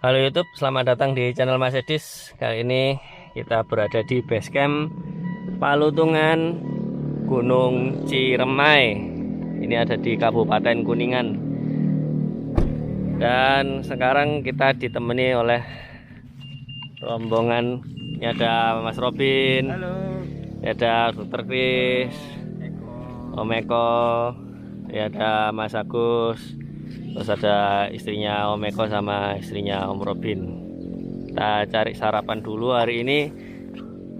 Halo YouTube, selamat datang di channel Mas Edis. Kali ini kita berada di base camp Palutungan Gunung Ciremai. Ini ada di Kabupaten Kuningan. Dan sekarang kita ditemani oleh rombongan. Ini ada Mas Robin. Halo. Ini ada Dr. Kris, Om Eko, ini ada Mas Agus. Terus ada istrinya Om Eko sama istrinya Om Robin. Kita cari sarapan dulu hari ini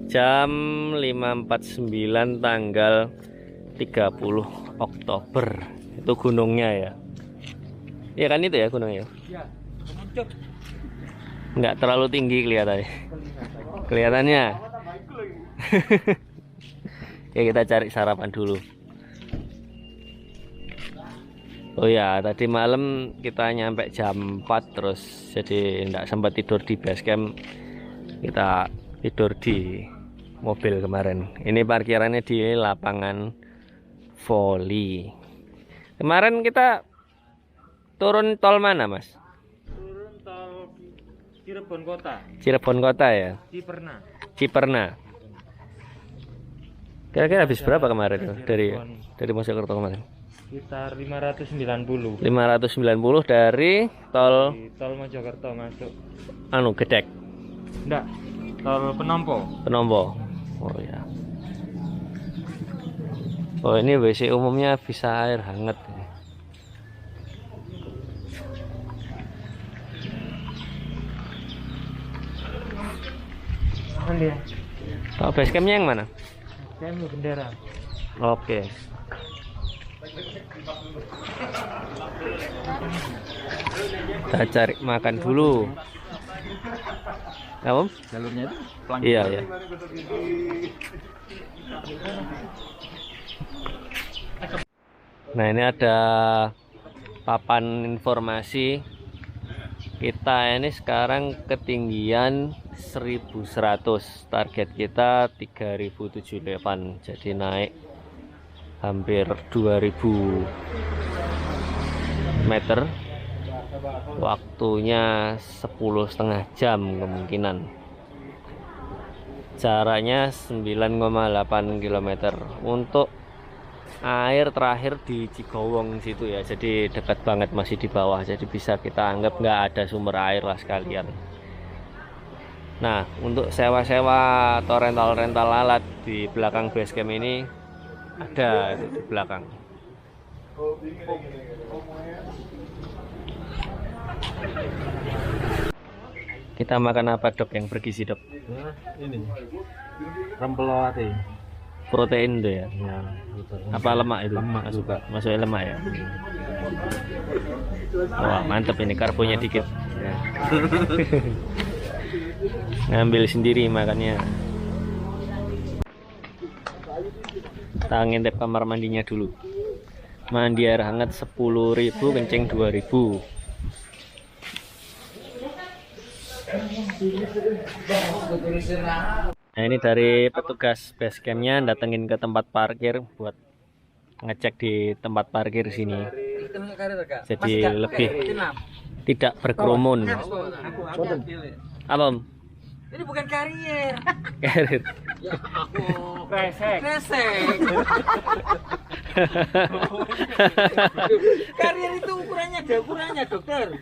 jam 5.49 tanggal 30 Oktober. Itu gunungnya ya. Iya kan itu ya gunungnya? Ya, muncul. Nggak terlalu tinggi kelihatannya. Kelihatannya. Oke, kita cari sarapan dulu. Oh ya, tadi malam kita nyampe jam 4 terus jadi enggak sempat tidur di base camp. Kita tidur di mobil kemarin. Ini parkirannya di lapangan voli. Kemarin kita turun tol mana, Mas? Turun tol Cirebon Kota. Cirebon Kota ya? Ciperna. Kira-kira habis berapa kemarin tuh dari Mojokerto kemarin? Sekitar 590. 590 dari tol Mojokerto masuk. Gedek. Enggak, tol Penompo. Oh ya. Oh, ini WC umumnya bisa air hangat. Mana dia? Oh, base campnya yang mana? Camp Bendera. Oke. Kita cari makan dulu. Ya, Om? Jalurnya itu pelan. Iya, ya. Nah, ini ada papan informasi. Kita ini sekarang ketinggian 1100. Target kita 3078. Jadi naik hampir 2000 meter. Waktunya 10,5 jam kemungkinan. Jaraknya 9,8 km. Untuk air terakhir di Cigowong situ ya, jadi dekat banget, masih di bawah, jadi bisa kita anggap nggak ada sumber air lah sekalian. Nah, untuk sewa-sewa atau rental-rental alat di belakang base camp ini ada di belakang. Kita makan apa, Dok, yang bergizi, Dok? Nah, ini rempelowati. Protein tuh ya? Ya, betul. Apa lemak itu? Lemak juga. Masuknya lemak ya? Wah, mantep ini, karbonya dikit. Ya. Ngambil sendiri makannya. Kita ngintip kamar mandinya dulu. Mandi air hangat 10.000, kencing 2.000. Nah, ini dari petugas base campnya datengin ke tempat parkir buat ngecek di tempat parkir sini. Jadi lebih tidak berkerumun. Apa, Om? Ini bukan karier. Karir. Ya aku Kresek. Karier itu ukurannya ada ukurannya, dokter.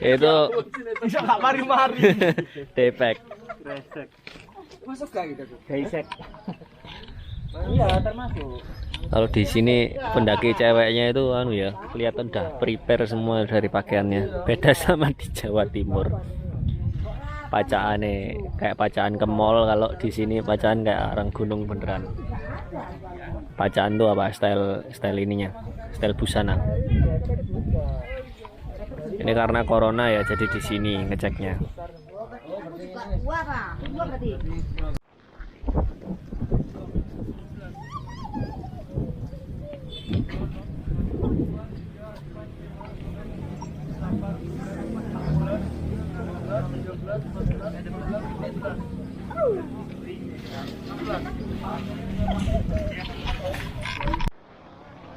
Itu Bisa nggak mari-mari. defek. Kresek. Masuk gak gitu? Kresek. Iya, termasuk. Kalau di sini pendaki ceweknya itu ya, kelihatan udah prepare semua dari pakaiannya. Beda sama di Jawa Timur. Pacaannya kayak pacaan ke mall, kalau di sini pacaan kayak orang gunung beneran. Pacaan tuh apa, style ininya, style busana. Ini karena corona ya, jadi di sini ngeceknya.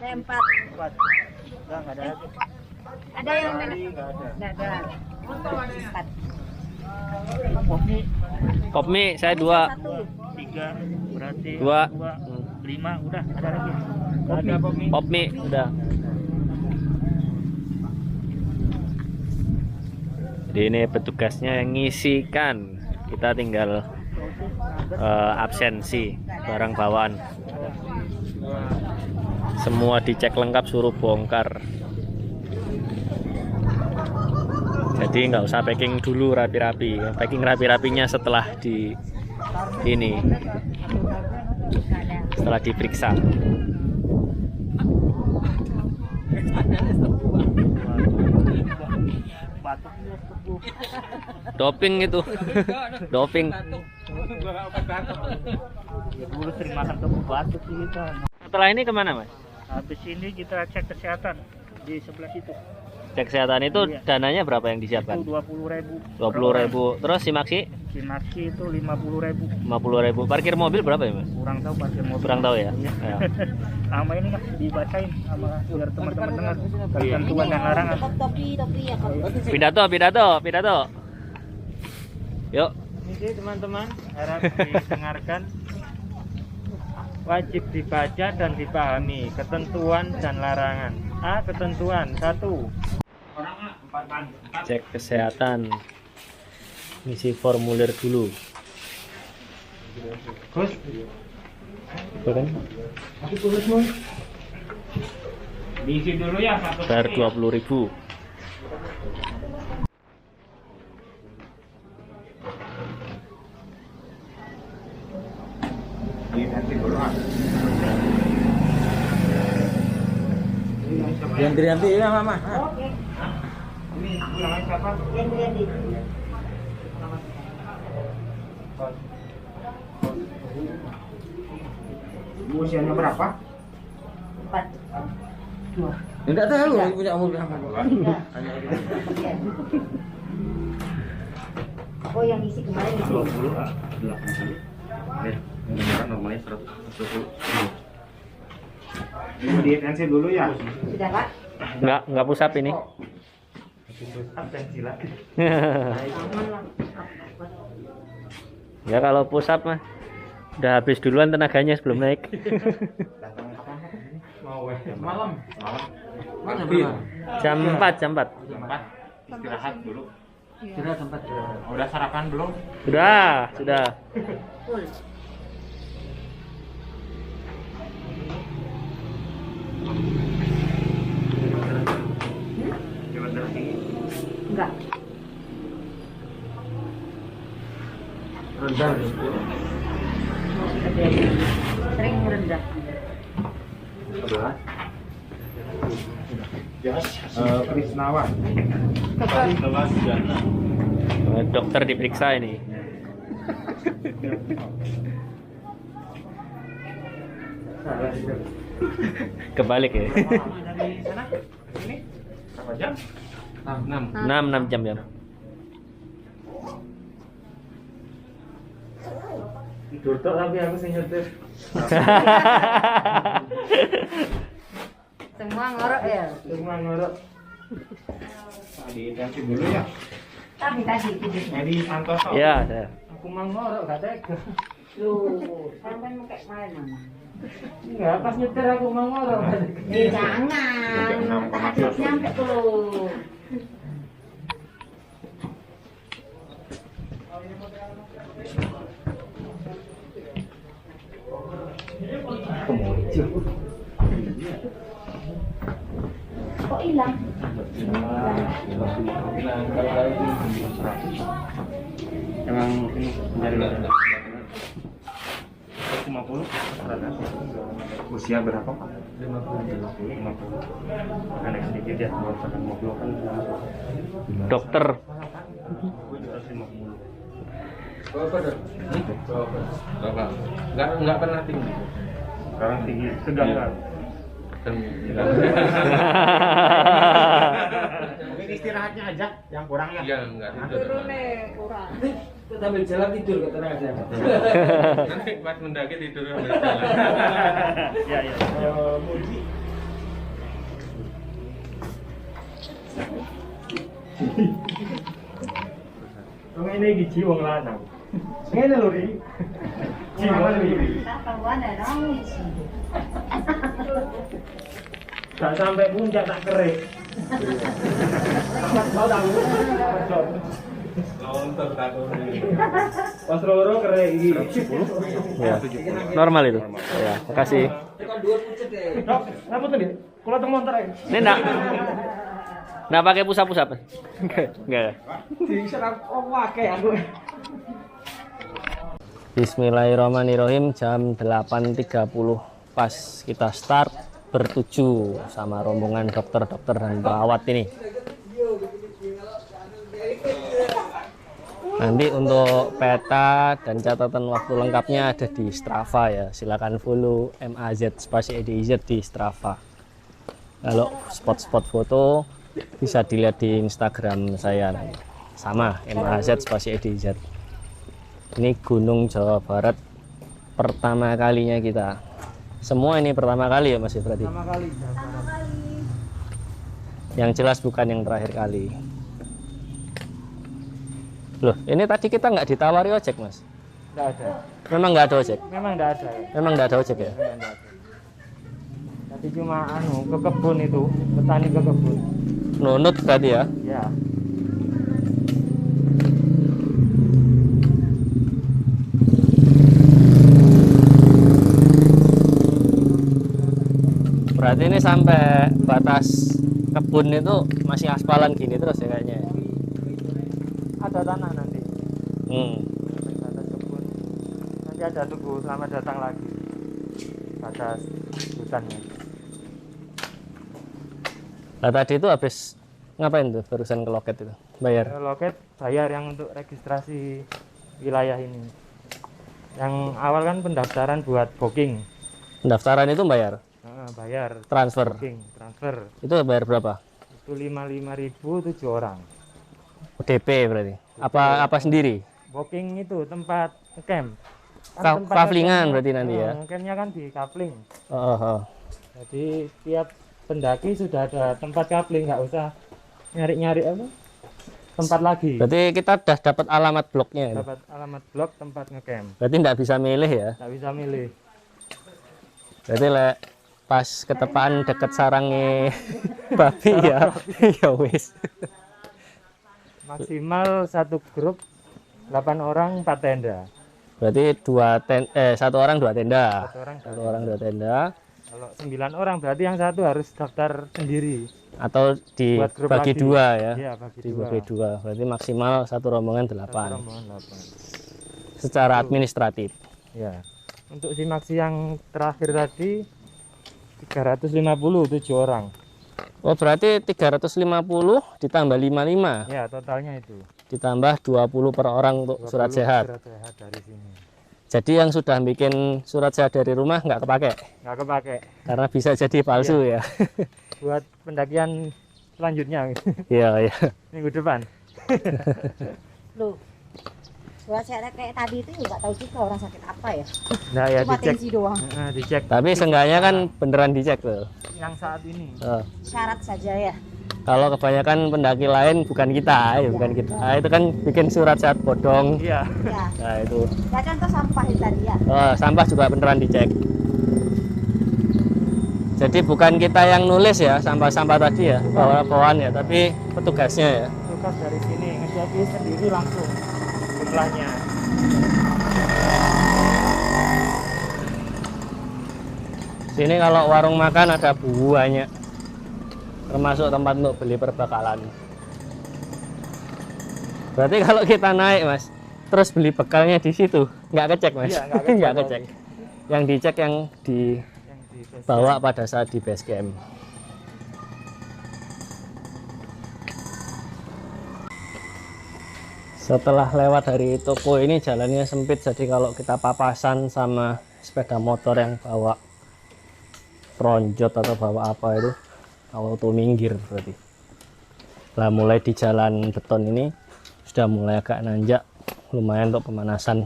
Empat. Enggak ada lagi. Ada yang Enggak ada. enggak ada. Empat. Pop mie saya 2. 3 berarti 2. 5 udah ada lagi. Pop mie udah. Jadi ini petugasnya yang ngisikan. Kita tinggal absensi barang bawaan. Semua dicek lengkap, suruh bongkar. Jadi nggak usah packing dulu rapi-rapi. Packing rapi-rapinya setelah setelah diperiksa. Doping itu. Doping. Ya dulu sering makan tebu batuk kita. Setelah ini kemana, Mas? Habis ini kita cek kesehatan di sebelah situ. Cek kesehatan itu Iya. dananya berapa yang disiapkan? Itu 20.000. 20.000. Terus simaksi Simaksi itu 50.000. 50.000. Parkir mobil berapa ya, Mas? Kurang tahu parkir mobil. Kurang tahu ya. Iya. Ya. Sama ini Mas dibacain sama biar teman-teman dengar Iya. ketentuan dan larangan. Topi ya kalau. Pidato. Yuk. Ini teman-teman harap didengarkan. Wajib dibaca dan dipahami ketentuan dan larangan. A. Ketentuan 1. Cek kesehatan. Ngisi formulir dulu. Gus, Itu kan? diisi dulu ya satu. Bayar 20.000. Ganti ya mama. Ini ulangan siapa? Usianya berapa? 4. Enggak tahu punya umur berapa. Oh yang isi kemarin isi. 8 kali. Normalnya 110. Ini diintensi dulu ya. Sudah Pak? Enggak push up ini. Absensi lagi. Aman lah. Ya kalau push up mah udah habis duluan tenaganya sebelum naik. Malam. Mana berapa? Jam 4. Istirahat dulu. Kira tempat. Udah sarapan belum? Sudah. Full. Enggak. Rendah. Sering rendah. Krisnawan. Dokter diperiksa ini. Kebalik ya. Dari sana ini berapa jam? 6 jam ya. Tidur tok tapi aku sing nyetir. Semua ngorok ya. Semua ngorok. Tadi intensi dulu ya. Tapi tadi tidurnya. Jadi Santoso. Iya, saya. Aku mau ngorok gak tega. Loh, sampai mau kayak main mana? Enggak, pas nyetir aku mau ngorok. Jangan. Habis nyampe dulu. Kok hilang? Emang ini mencari 50 usia berapa Pak? 50 anak sedikit ya, bukan 50 kan Dokter. 50. Enggak pernah tinggi. Sekarang tinggi, sedang kan? Mungkin istirahatnya aja yang kurang ya. Iya, enggak tidur. kurang. Kita sambil jalan tidur kata aja. Nanti pas mendaki tidur sambil jalan. Ya ya. Muji. Ini gigi wong lanang. Ngene lho Ri. Jiwa Ri. Kawan ada orang sih. Gak sampai puncak tak kerik. Mau tak Lontor takut. pas loro kerik iki. Ya. Normal itu. Ya, makasih. Tekan dua pucet deh. Dok, ngapa tuh, Dik? Kula teng montor ae. Ini enggak pakai pusap-pusap. Enggak. Diserang akeh aku. Bismillahirrahmanirrahim, jam 8.30 pas kita start bertuju sama rombongan dokter-dokter dan perawat ini. Nanti untuk peta dan catatan waktu lengkapnya ada di Strava ya. Silakan follow MAZ spasi EDIZ di Strava. Kalau spot-spot foto bisa dilihat di Instagram saya nanti. Sama MAZ spasi EDIZ. Ini Gunung Jawa Barat pertama kalinya kita. Semua ini pertama kali ya Mas berarti. Pertama kali. Yang jelas bukan yang terakhir kali. Loh, ini tadi kita nggak ditawari ojek Mas? Enggak ada. Memang nggak ada ojek? Memang enggak ada. Memang nggak ada ojek ya? Memang enggak ada. Tadi cuma ke kebun itu, petani ke kebun. Nunut tadi ya? Ya. Berarti ini sampai batas kebun itu masih aspalan gini terus ya kayaknya. Ada tanah nanti. Batas kebun. Nanti ada tunggu selamat datang lagi. Batas hutannya. Nah tadi itu habis ngapain tuh barusan ke loket itu? Bayar? Loket bayar yang untuk registrasi wilayah ini. Yang awal kan pendaftaran buat booking. Pendaftaran itu bayar? Bayar Transfer? booking, transfer. Itu bayar berapa? Itu 55.000 7 orang. DP berarti? Apa sendiri? Booking itu tempat camp. Kaflingan berarti nanti ya? Campnya kan di kafling. Oh. Jadi tiap pendaki sudah ada tempat kafling, nggak usah nyari-nyari apa tempat lagi. Berarti kita udah dapat alamat bloknya ya? Dapat alamat blok tempat ngecamp. Berarti nggak bisa milih ya? Nggak bisa milih. Berarti pas ketepaan deket sarangnya babi ya? Ya wis. Maksimal satu grup 8 orang 4 tenda. Berarti satu orang 2 tenda. Satu Satu orang orang 2 tenda. Kalau 9 orang berarti yang satu harus daftar sendiri. Atau Buat grup dibagi lagi. 2 ya? Iya, bagi Dibagi 2. Berarti maksimal satu rombongan 8. Satu rombongan 8. Secara administratif. Ya. Untuk simaksi yang terakhir tadi 350 7 orang. Oh berarti 350 ditambah 55. Ya, totalnya itu. Ditambah 20 per orang untuk 20 surat sehat. Surat sehat dari sini. Jadi yang sudah bikin surat sehat dari rumah nggak kepake? Nggak kepake. Karena bisa jadi palsu ya? Buat pendakian selanjutnya. Iya, iya. Minggu depan. Loh. Surat sehat kayak tadi itu nggak tahu juga orang sakit apa ya. Nah ya Cuma dicek. tensi doang. Dicek Tapi seenggaknya kan beneran dicek tuh. yang saat ini. Oh. Syarat saja ya. Kalau kebanyakan pendaki lain bukan kita, ya bukan kita. Itu kan bikin surat sehat bodong. Iya. Ya. Nah itu. Ya contoh sampah itu tadi ya. Oh, sampah juga beneran dicek. Jadi bukan kita yang nulis ya sampah-sampah tadi ya, bawaan ya, tapi petugasnya ya. Tugas dari sini ngeceki sendiri langsung jumlahnya. Sini kalau warung makan ada banyak, termasuk tempat untuk beli perbekalan. Berarti kalau kita naik Mas, terus beli bekalnya di situ, nggak kecek Mas? Iya, nggak kecek. Nggak kecek. Yang dicek yang Yang di dibawa pada saat di base camp. Setelah lewat dari toko ini jalannya sempit, jadi kalau kita papasan sama sepeda motor yang bawa ronjot atau bawa apa itu auto minggir berarti. Lah mulai di jalan beton ini sudah mulai agak nanjak, lumayan untuk pemanasan.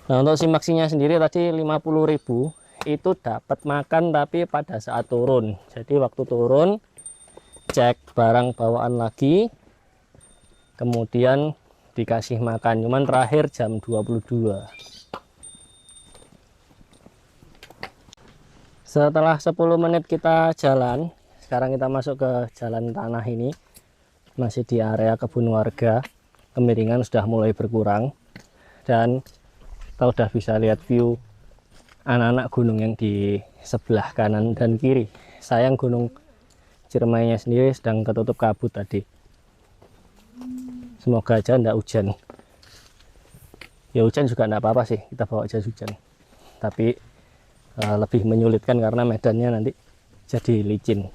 Nah untuk simaksinya sendiri tadi 50.000 itu dapat makan tapi pada saat turun. Jadi waktu turun cek barang bawaan lagi, kemudian dikasih makan, cuman terakhir jam 22. Setelah 10 menit kita jalan, sekarang kita masuk ke jalan tanah ini, masih di area kebun warga. Kemiringan sudah mulai berkurang dan kita udah bisa lihat view anak-anak gunung yang di sebelah kanan dan kiri. Sayang gunung Ciremainya sendiri sedang ketutup kabut tadi. Semoga aja enggak hujan. Ya hujan juga enggak apa-apa sih, kita bawa jas hujan. Tapi lebih menyulitkan karena medannya nanti jadi licin.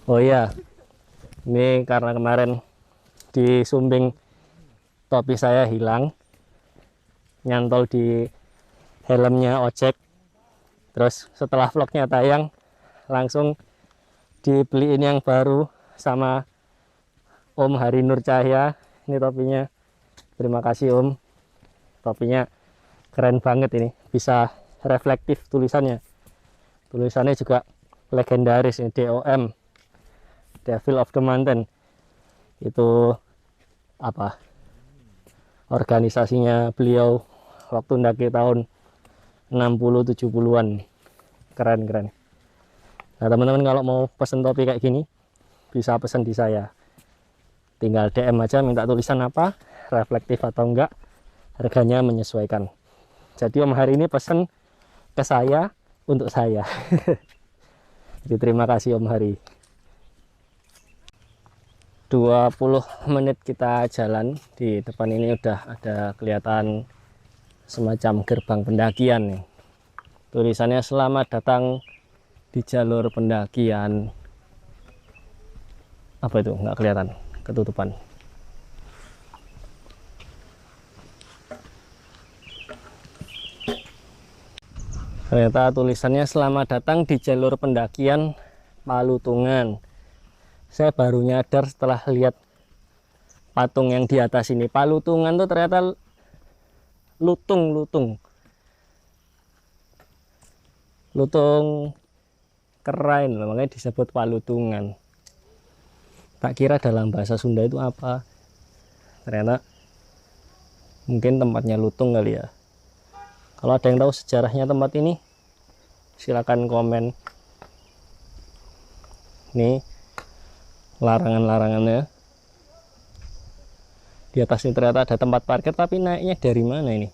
Oh iya, ini karena kemarin di Sumbing topi saya hilang, nyantol di helmnya ojek. Terus setelah vlognya tayang, langsung dibeliin yang baru sama Om Hari Nur Cahya. Ini topinya, terima kasih Om, topinya keren banget ini, bisa reflektif tulisannya juga legendaris ini, DOM, Devil of the Mountain. Itu apa, organisasinya beliau waktu ndaki tahun 60-70-an. Keren. Nah teman-teman, kalau mau pesen topi kayak gini bisa pesen di saya, tinggal DM aja minta tulisan apa, reflektif atau enggak, harganya menyesuaikan. Jadi Om Hari ini pesen ke saya untuk saya. Jadi terima kasih Om Hari. 20 menit kita jalan, di depan ini udah ada kelihatan semacam gerbang pendakian nih. Tulisannya selamat datang di jalur pendakian. Apa itu? Nggak kelihatan, ketutupan. Ternyata tulisannya selamat datang di jalur pendakian Palutungan. Saya baru nyadar setelah lihat patung yang di atas ini. Palutungan tuh ternyata lutung kerain loh, makanya disebut Palutungan. Tak kira dalam bahasa Sunda itu apa, ternyata mungkin tempatnya lutung kali ya. Kalau ada yang tahu sejarahnya tempat ini, silakan komen. Nih larangan-larangannya. Di atas ini ternyata ada tempat parkir, tapi naiknya dari mana ini?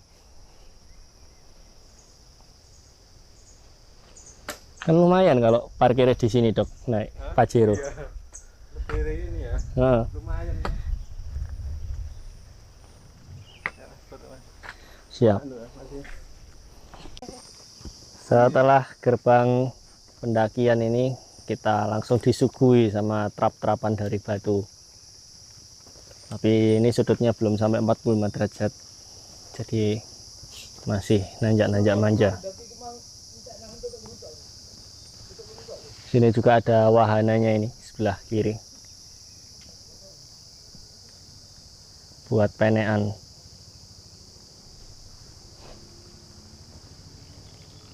Kan lumayan kalau parkirnya di sini, Dok, naik Pajero. Iya. Lebih ini ya. Lumayan. Siap. Setelah gerbang pendakian ini, kita langsung disuguhi sama trap-trapan dari batu. Tapi ini sudutnya belum sampai 45 derajat, jadi masih nanjak-nanjak manja. Sini juga ada wahananya ini, sebelah kiri, buat penean.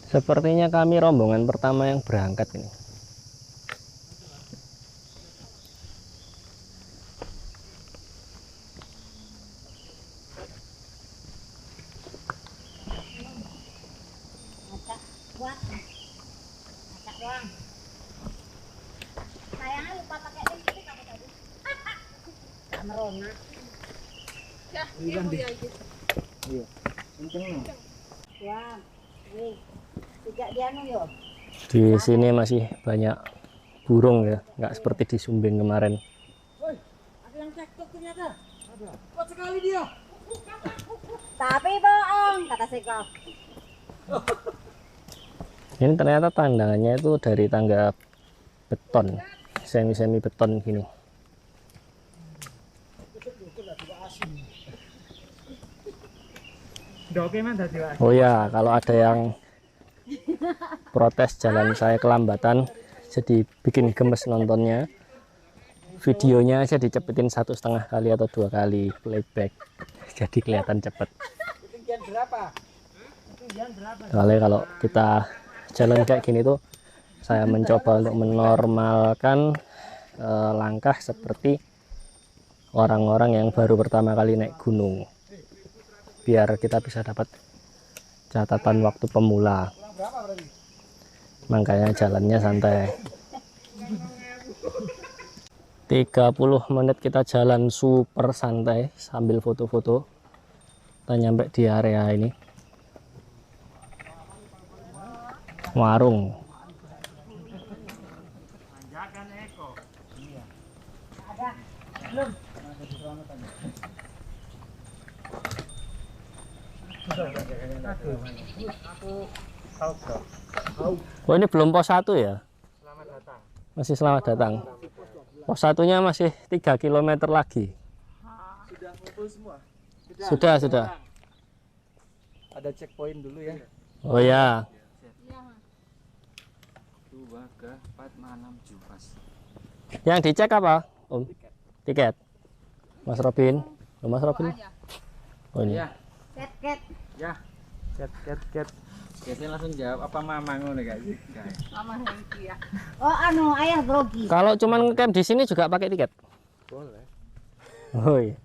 Sepertinya kami rombongan pertama yang berangkat ini. Sayangnya lupa pakai lipstick apa tadi? Merona. Ya, iya gitu. Iya. Ya, nih. Tidak dianu yo. Di sini masih banyak burung ya, nggak seperti di Sumbing kemarin. Woi, ada yang cekcok ternyata. Ada. Kuat sekali dia. Tapi bohong, kata Seko. Ini ternyata tandangannya itu dari tangga beton, semi beton gini. Oh ya, kalau ada yang protes jalan saya kelambatan, jadi bikin gemes nontonnya, videonya aja dicepetin 1,5 kali atau 2 kali playback, jadi kelihatan cepet. Soalnya kalau kita jalan kayak gini tuh, saya mencoba untuk menormalkan langkah seperti orang-orang yang baru pertama kali naik gunung, biar kita bisa dapat catatan waktu pemula. Makanya jalannya santai. 30 menit kita jalan super santai sambil foto-foto. Kita nyampe di area ini, warung. Oh, ini belum pos 1 ya? Masih selamat datang. Pos 1-nya masih 3 km lagi. Sudah ngumpul semua? Sudah. Ada checkpoint dulu ya. Oh ya. 2, 3, 4, 5, 6, 7 pas. Yang dicek apa, Om? Tiket. Mas Robin. Oh, Mas Robin. Oh ini. Ya. Ket. Ya. Ket. Biasanya langsung jawab apa mama ngono guys. Mama Hengki ya. Oh anu ayah grogi. Kalau cuman ngecamp di sini juga pakai tiket? Boleh. Oh iya.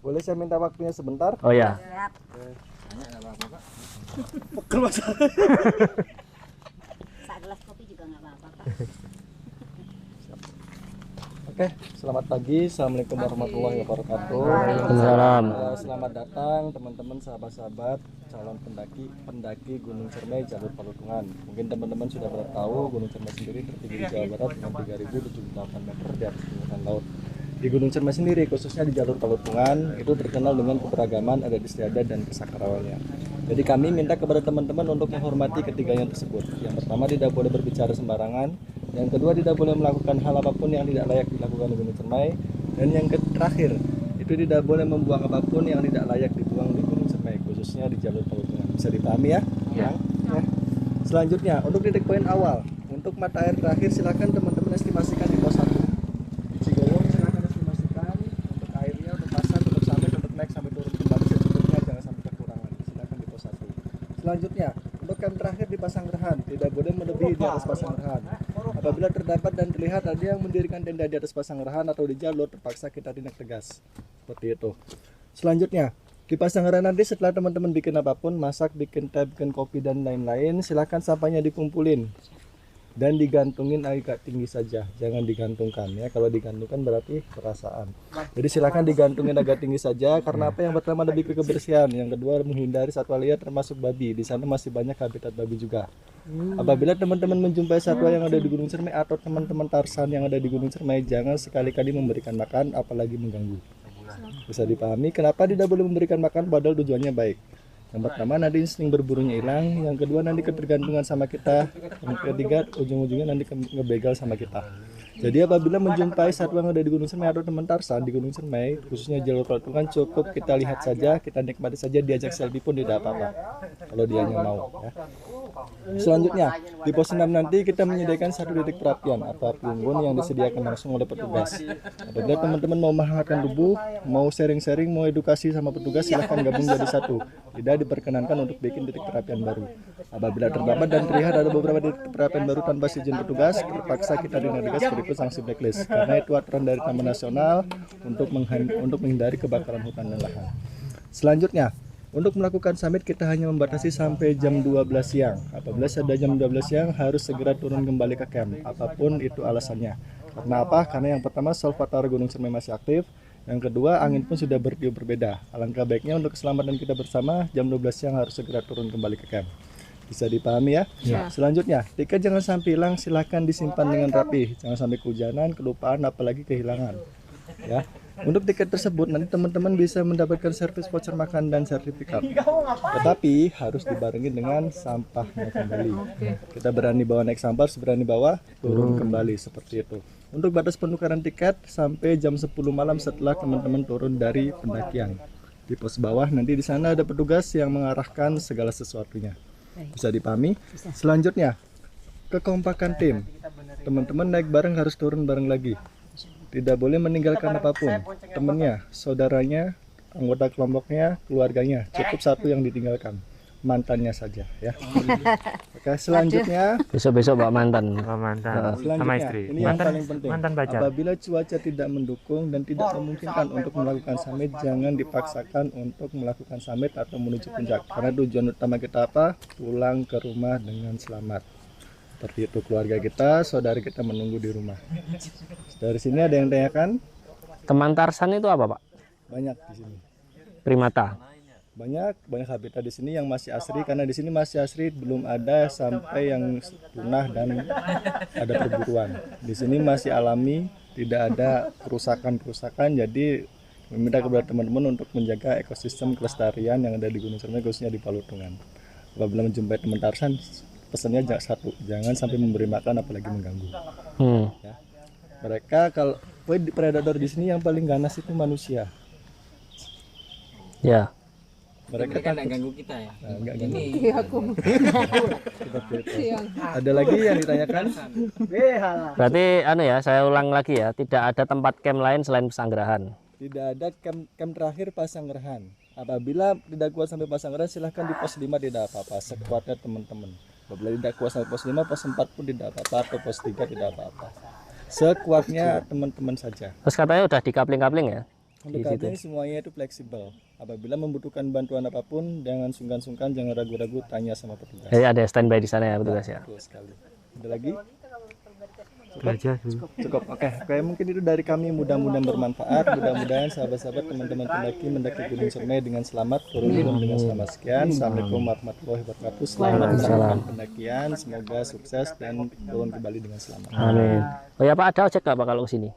Boleh saya minta waktunya sebentar? Oh ya. Siap. Tanya enggak apa-apa, Pak. Sak gelas kopi juga nggak apa-apa Pak. Oke, selamat pagi. Assalamualaikum warahmatullahi wabarakatuh. Waalaikumsalam. Selamat datang teman-teman, sahabat-sahabat calon pendaki Gunung Cermai jalur Palutungan. Mungkin teman-teman sudah pada tahu Gunung Cermai sendiri tertinggi di Jawa Barat dengan 3.078 meter di atas permukaan laut. Di Gunung Cermai sendiri, khususnya di jalur Palutungan, itu terkenal dengan keberagaman adat istiadat dan kesakralannya. Jadi kami minta kepada teman-teman untuk menghormati ketiganya tersebut. Yang pertama, tidak boleh berbicara sembarangan. Yang kedua, tidak boleh melakukan hal apapun yang tidak layak dilakukan di Gunung Cermai. Dan yang terakhir, itu tidak boleh membuang apapun yang tidak layak dibuang di Gunung Cermai, khususnya di jalur Palutungan. Bisa dipahami ya? Ya. Selanjutnya, untuk titik poin awal, untuk mata air terakhir silakan teman-teman estimasikan di pos 1. Di Cigowong silakan estimasikan untuk airnya, untuk pasang, untuk sampai, untuk naik sampai turun kembali secukupnya, jangan sampai kekurangan. Silakan di pos 1. Selanjutnya, untuk camp terakhir di Pasanggrahan, tidak boleh melebihi di atas Pasanggrahan. Apabila terdapat dan terlihat ada yang mendirikan tenda di atas Pasanggrahan atau di jalur, terpaksa kita tindak tegas. Seperti itu. Selanjutnya, di Pasanggrahan nanti setelah teman-teman bikin apapun, masak, bikin teh, bikin kopi dan lain-lain, silakan sampahnya dikumpulin dan digantungin agak tinggi saja, jangan digantungkan ya. Kalau digantungkan berarti perasaan. Jadi silakan digantungin agak tinggi saja. Karena apa? Yang pertama lebih ke kebersihan, yang kedua menghindari satwa liar termasuk babi. Di sana masih banyak habitat babi juga. Apabila teman-teman menjumpai satwa yang ada di Gunung Cermai atau teman-teman Tarsan yang ada di Gunung Cermai, jangan sekali-kali memberikan makan, apalagi mengganggu. Bisa dipahami kenapa tidak boleh memberikan makan padahal tujuannya baik. Yang pertama, nanti insting berburunya hilang. Yang kedua, nanti ketergantungan sama kita. Yang ketiga, ujung-ujungnya nanti ngebegal sama kita. Jadi apabila menjumpai satwa yang ada di Gunung Cermai atau teman Tarsan di Gunung Cermai, khususnya jalur Palutungan, cukup kita lihat saja, kita nikmati saja, diajak selfie pun tidak apa-apa kalau dianya mau ya. Selanjutnya, di pos 6 nanti kita menyediakan satu titik perapian atau api unggun yang disediakan langsung oleh petugas. Apabila teman-teman mau menghangatkan tubuh, mau sharing-sharing, mau edukasi sama petugas, silahkan gabung jadi satu. Tidak diperkenankan untuk bikin titik perapian baru. Apabila terdapat dan terlihat ada beberapa titik perapian baru tanpa izin petugas, terpaksa kita tindak tegas berikut sanksi blacklist. Karena itu aturan dari Taman Nasional untuk menghindari kebakaran hutan dan lahan. Selanjutnya, untuk melakukan summit kita hanya membatasi sampai jam 12 siang. Apabila sudah jam 12 siang harus segera turun kembali ke camp, apapun itu alasannya. Karena apa? Karena yang pertama Solvatara Gunung Cermai masih aktif. Yang kedua, angin pun sudah bertiup berbeda. Alangkah baiknya untuk keselamatan kita bersama, jam 12 siang harus segera turun kembali ke camp. Bisa dipahami ya? Selanjutnya, tiket jangan sampai hilang, silahkan disimpan dengan rapi. Jangan sampai kehujanan, kelupaan, apalagi kehilangan. Ya. Untuk tiket tersebut nanti teman-teman bisa mendapatkan servis voucher makan dan sertifikat. Tetapi harus dibarengi dengan sampahnya kembali. Kita berani bawa naik sampah, berani bawa turun kembali seperti itu. Untuk batas penukaran tiket sampai jam 10 malam setelah teman-teman turun dari pendakian. Di pos bawah nanti di sana ada petugas yang mengarahkan segala sesuatunya. Bisa dipahami? Selanjutnya, kekompakan tim. Teman-teman naik bareng harus turun bareng lagi. Tidak boleh meninggalkan apapun. Temannya, saudaranya, anggota kelompoknya, keluarganya. Cukup satu yang ditinggalkan. mantannya saja ya. Oke, selanjutnya Besok-besok bawa mantan. Oh, mantan sama selanjutnya istri. ini yang Mantan paling penting. mantan pacar. Apabila cuaca tidak mendukung dan tidak memungkinkan untuk melakukan summit, jangan dipaksakan untuk melakukan summit atau menuju puncak. Karena tujuan utama kita apa? Pulang ke rumah dengan selamat. Seperti itu, keluarga kita, saudara kita menunggu di rumah. Dari sini ada yang tanyakan? Teman Tarsan itu apa, Pak? Banyak di sini. Primata. Banyak habitat di sini yang masih asri, karena di sini masih asri, belum ada sampai yang punah dan ada perburuan. Di sini masih alami, tidak ada kerusakan, jadi meminta kepada teman-teman untuk menjaga ekosistem kelestarian yang ada di Gunung Ciremai, khususnya di Palutungan. Apabila menjumpai teman Tarsan, pesannya jangan sampai memberi makan apalagi mengganggu. Ya. Mereka kalau predator di sini yang paling ganas itu manusia. Ya. Mereka kan nggak ganggu kita ya. Nah, nggak ganggu. Iya aku. Seperti itu. Ada lagi yang ditanyakan? Berarti ya, saya ulang lagi ya, tidak ada tempat camp lain selain Pesanggerahan. Tidak ada camp terakhir Pasanggerahan. Apabila tidak kuat sampai Pasanggerahan, silahkan di pos 5, tidak apa-apa, sekuatnya teman-teman. Apabila tidak kuat sampai pos 5, pos 4 pun tidak apa-apa, atau pos 3 tidak apa-apa. Sekuatnya teman-teman saja. Terus katanya udah dikapling-kapling ya? Untuk kali ini semuanya itu fleksibel. Apabila membutuhkan bantuan apapun, jangan sungkan-sungkan, jangan ragu-ragu, tanya sama petugas. Jadi ada standby di sana ya petugas ya? Betul sekali. Ada lagi? Aja Cukup. Oke, mungkin itu dari kami, mudah-mudahan bermanfaat. Mudah-mudahan sahabat-sahabat teman-teman mendaki Gunung Ciremai dengan selamat, turun dengan selamat. Sekian. Assalamualaikum warahmatullahi wabarakatuh. Selamat menjalankan pendakian, semoga sukses dan turun kembali dengan selamat. Amin. Oh ya Pak, ada ojek nggak Pak kalau kesini?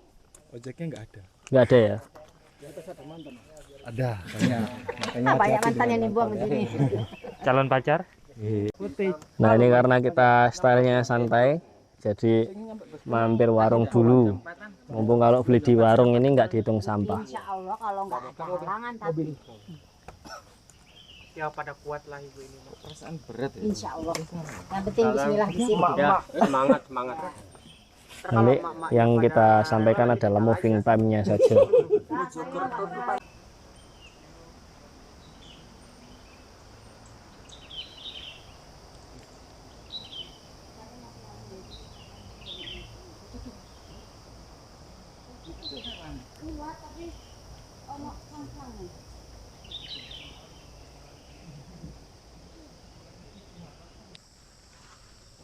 Ojeknya nggak ada. Nggak ada ya? Ada, banyak. Makanya Banyak mantan yang dibuang di sini. calon pacar. Nah ini karena kita stylenya santai, jadi mampir warung dulu. Mumpung kalau beli di warung ini nggak dihitung sampah. Insya Allah kalau nggak ada halangan tapi Ya pada kuat lah ibu ini. Perasaan berat ya. Insya Allah. Yang penting Bismillah di sini. Ya, semangat. Nanti yang kita sampaikan adalah moving time-nya saja.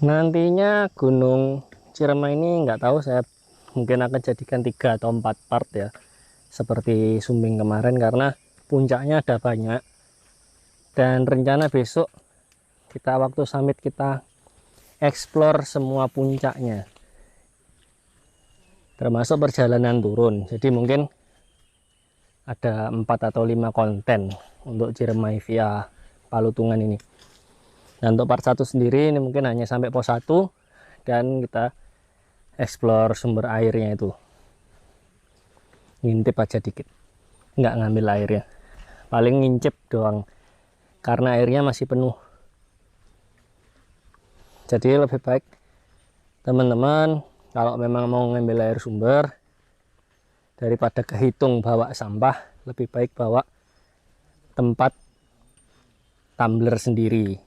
Nantinya Gunung Ciremai ini nggak tahu, saya mungkin akan jadikan 3 atau 4 part ya, seperti Sumbing kemarin, karena puncaknya ada banyak dan rencana besok kita waktu summit kita explore semua puncaknya termasuk perjalanan turun. Jadi mungkin ada 4 atau 5 konten untuk Ciremai via Palutungan ini. Dan untuk part 1 sendiri ini mungkin hanya sampai pos 1 dan kita explore sumber airnya itu. Ngintip aja dikit. Nggak ngambil airnya. Paling ngincip doang. Karena airnya masih penuh. Jadi lebih baik teman-teman kalau memang mau ngambil air sumber, daripada kehitung bawa sampah, lebih baik bawa tempat tumbler sendiri.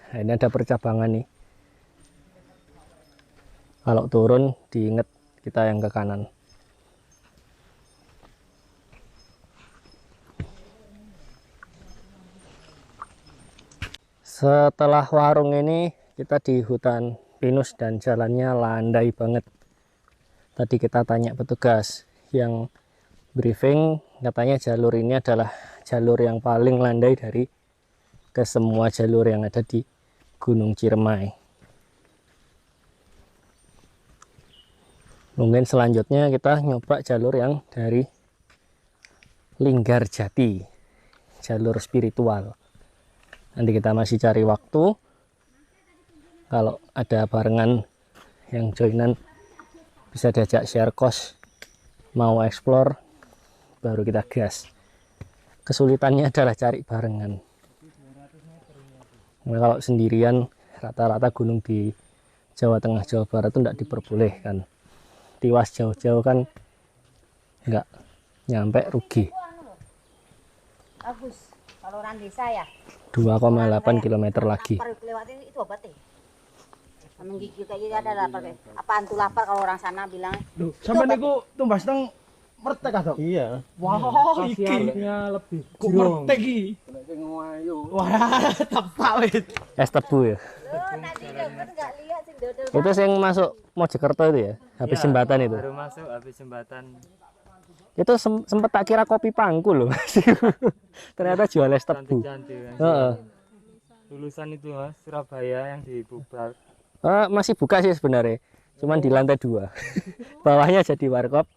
Nah, ini ada percabangan nih. Kalau turun diingat kita yang ke kanan. Setelah warung ini kita di hutan pinus dan jalannya landai banget. Tadi kita tanya petugas yang briefing, katanya jalur ini adalah jalur yang paling landai dari ke semua jalur yang ada di Gunung Ciremai. Mungkin selanjutnya kita nyoba jalur yang dari Linggarjati, jalur spiritual. Nanti kita masih cari waktu, kalau ada barengan yang joinan bisa diajak share cost, mau explore baru kita gas. Kesulitannya adalah cari barengan. Nah, kalau sendirian rata-rata gunung di Jawa Tengah, Jawa Barat itu tidak diperbolehkan. Tiwas jauh-jauh kan nggak nyampe, rugi. Bagus. Kalau orang desa ya. 2,8 km lagi. Lapar lewatin itu obat ya. Menggigil kayak gitu ada lapar kayak. Apaan tuh lapar kalau orang sana bilang. Loh, sampean niku tumbas nang mertek ah, Dok? Iya. Wah, iki Khasiatnya lebih kok jerong. mertek iki. Wah, tepak wit. Es tebu ya. Loh, tadi dokter nggak lihat sih dodol. Itu yang masuk Mojokerto itu ya, habis Iya, jembatan itu. Baru masuk habis jembatan. Itu sempet tak kira kopi pangku loh. Ternyata jual es tebu. Cantik-cantik. Heeh. Lulusan itu Mas, Surabaya yang dibubar. Masih buka sih sebenarnya, cuman di lantai 2. Bawahnya jadi warkop,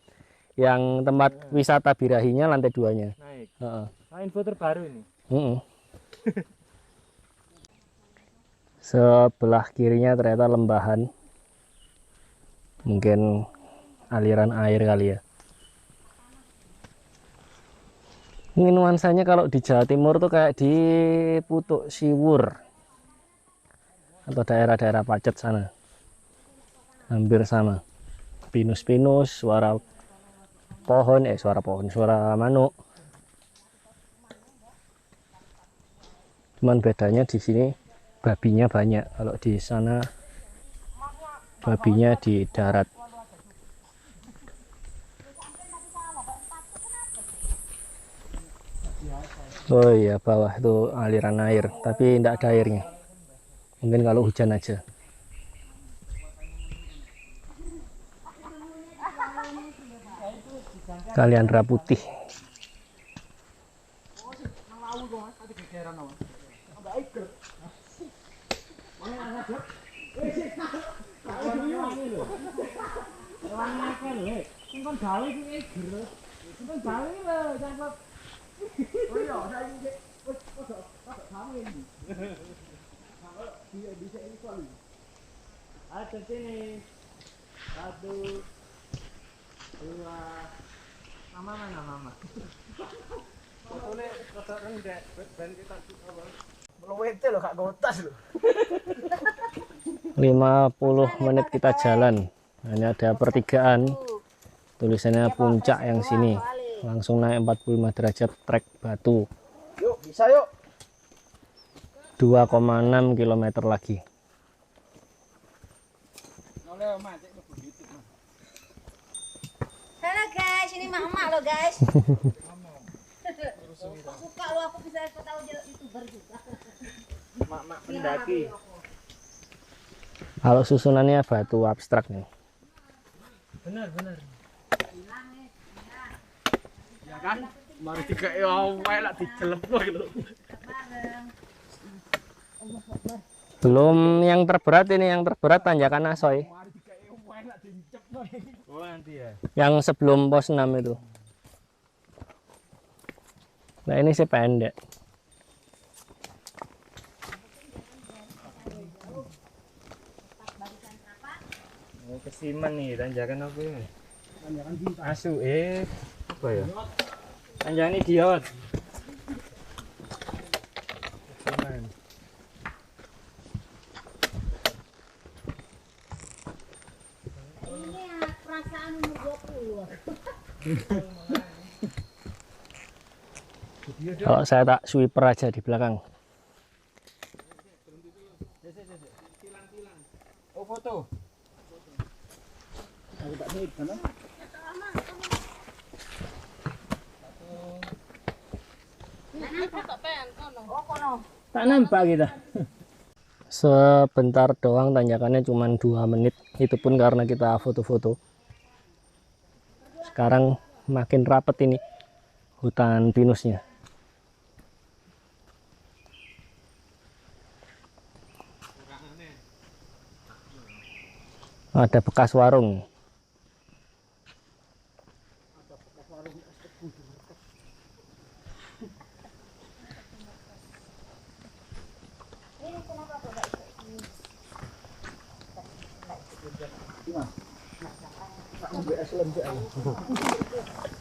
yang tempat wisata birahinya lantai 2-nya. Naik. Heeh. Nah, info terbaru ini. Sebelah kirinya ternyata lembahan, mungkin aliran air kali ya. Ini nuansanya kalau di Jawa Timur tuh kayak di Putuk Siwur atau daerah-daerah Pacet sana, hampir sama. Pinus-pinus, suara pohon, suara manuk. Cuman bedanya di sini babinya banyak, kalau di sana babinya di darat. Oh iya, bawah itu aliran air, tapi tidak ada airnya. Mungkin kalau hujan aja. Kaliandra putih. Ada sini. 1, 2. Mama mana mama? Melewete lho gak gotas lho. 50 menit kita jalan, hanya ada pertigaan, tulisannya puncak yang sini, langsung naik 45 derajat trek batu. Yuk, bisa yuk. 2,6 km lagi. Halo guys, ini emak-emak lo guys. Suka lo aku bisa tahu dia YouTuber juga. Mak-mak pendaki. Kalau susunannya batu abstrak nih. Benar. Ya kan? Mari dikek wae lak dijelepno lho. Belum yang terberat ini, yang terberat tanjakan Asoy. Mari dikek wae lak dicepno. Oh, nanti ya. Yang sebelum pos 6 itu. Nah ini sih pendek. Oh, kesiman nih, tanjakan apa ya? Tanjakan bintang. Asu apa ya? Tanjakan idiot. Kesiman. Ini ya perasaan umur 20. Kalau saya tak sweeper aja di belakang. Oh, foto. Aku tak sip kan. Oh, kono. Tak nampak kita. Sebentar doang, tanjakannya cuma 2 menit. Itu pun karena kita foto-foto. Sekarang makin rapet ini hutan pinusnya. Ada bekas warung.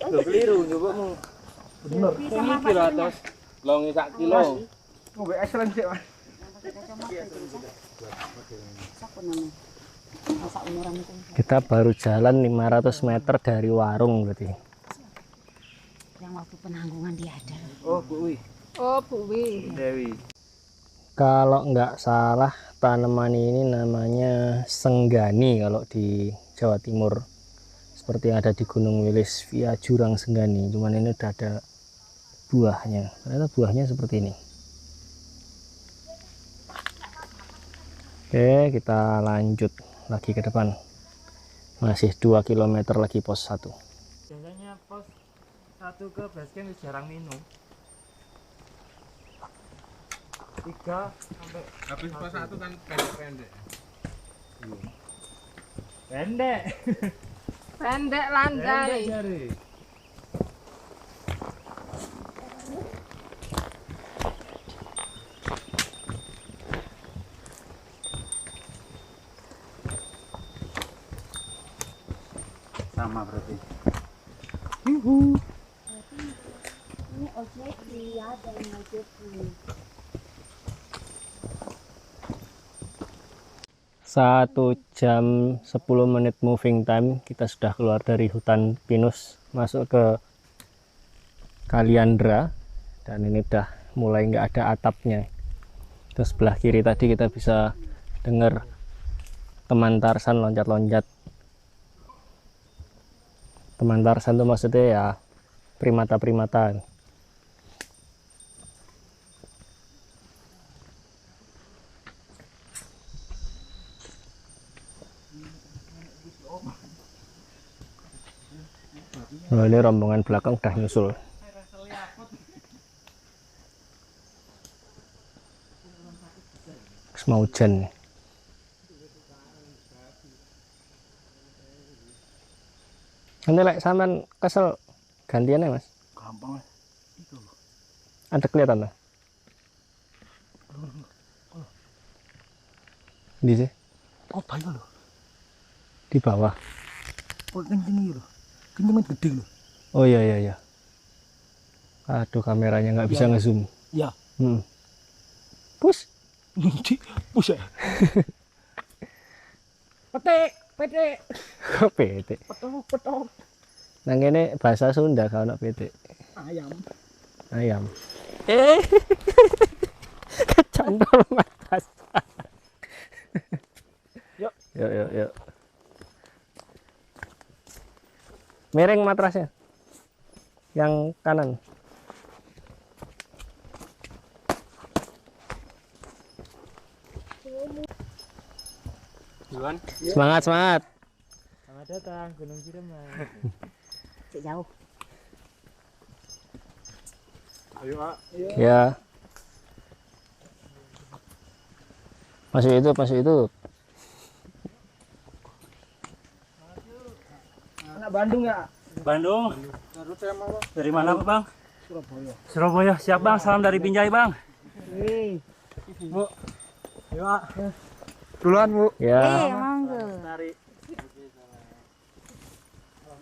Lo keliru coba mu. Bener. Ini kilo atas. Longi sak kilo. Ngombe es lem sik, Mas. Kita baru jalan 500 meter dari warung berarti. Yang waktu penanggungan dia ada. Oh, kuwi. Oh, Buwi. Dewi. Kalau nggak salah tanaman ini namanya senggani kalau di Jawa Timur, seperti yang ada di Gunung Wilis via Jurang Senggani. Cuman ini udah ada buahnya, ternyata buahnya seperti ini. Oke, kita lanjut lagi ke depan. Masih 2 km lagi pos 1. Biasanya pos 1 ke basecamp jarang minum. 3 sampai Habis pos 1 kan pendek-pendek. pendek. Pendek lanjai. Jari. Sama berarti. Ini ojek dia dan ojek ini. 1 jam 10 menit moving time, kita sudah keluar dari hutan pinus masuk ke Kaliandra, dan ini udah mulai nggak ada atapnya. Terus sebelah kiri tadi kita bisa dengar teman Tarsan loncat-loncat. Teman Tarsan itu maksudnya ya primata-primata. Nah, ini rombongan belakang udah nyusul. Terus mau hujan nih. Nanti like sampean kesel gantian ya mas? Gampang lah. Ada kelihatan lah. Di sini? Oh, baik loh. Di bawah. Oh, ini loh. Ini gede loh. Oh iya iya iya. Aduh, kameranya nggak bisa ngezoom. Ya. Push. Push ya. Petik, petik. Kok petik? Petok, petok. Nang ini bahasa Sunda kalau nak petik. Ayam. Ayam. Kecantol matas. Yuk. Yuk yuk yuk. Miring matrasnya. Yang kanan. Semangat semangat. Selamat datang Gunung Ciremai. Cek jauh. Ayo, Pak. Ya. Masuk itu, masuk itu. Anak Bandung ya? Bandung. Dari mana Bang? Surabaya. Surabaya. Siap Bang, salam dari Binjai Bang. Bu. Ayo, Pak. Duluan, Bu. Ya. Monggo.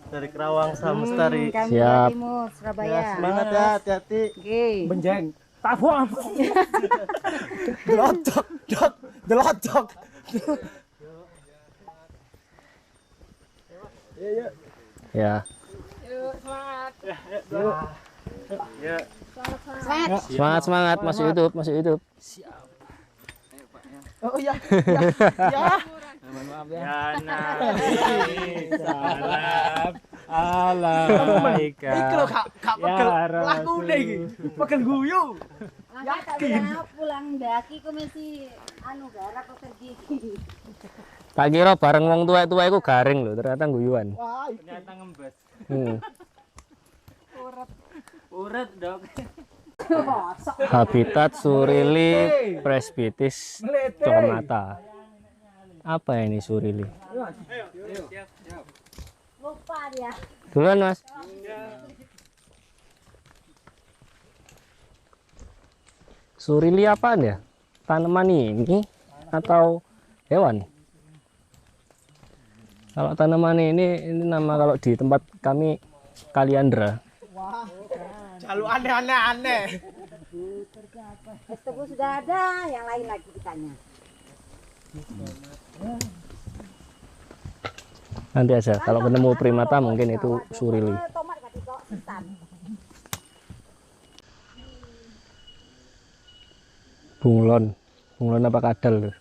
Dari Kerawang sama Mustari. Kami Siap. Jawa Timur, Surabaya. Semangat ya, hati-hati. Oke. Benjeng. Tabung. Delocok, dok. Delocok. Ya. Semangat. Semangat. Semangat semangat, masuk YouTube, masuk YouTube. Oh iya. Ya. Ya Nabi, salam alaika. Iki lho Kak pegel laku iki. Pegel guyu. Masa tak bilang pulang daki ku mesti anu gara kok tergigi. Tak kira bareng wong tua-tua iku garing lho, ternyata guyuan. Wah, Ternyata ngembes. Uret dok. Habitat surili presbitis tomata. Apa ini surili? Lupa dia. Duluan mas. Surili apaan ya? Tanaman ini atau hewan? Kalau tanaman ini nama kalau di tempat kami Kaliandra. Selalu aneh-aneh. Es tebu sudah ada, yang lain lagi ditanya. Nanti aja kalau ketemu primata mungkin itu surili. Tomat kaki kok setan. Bunglon. Bunglon apa kadal tuh?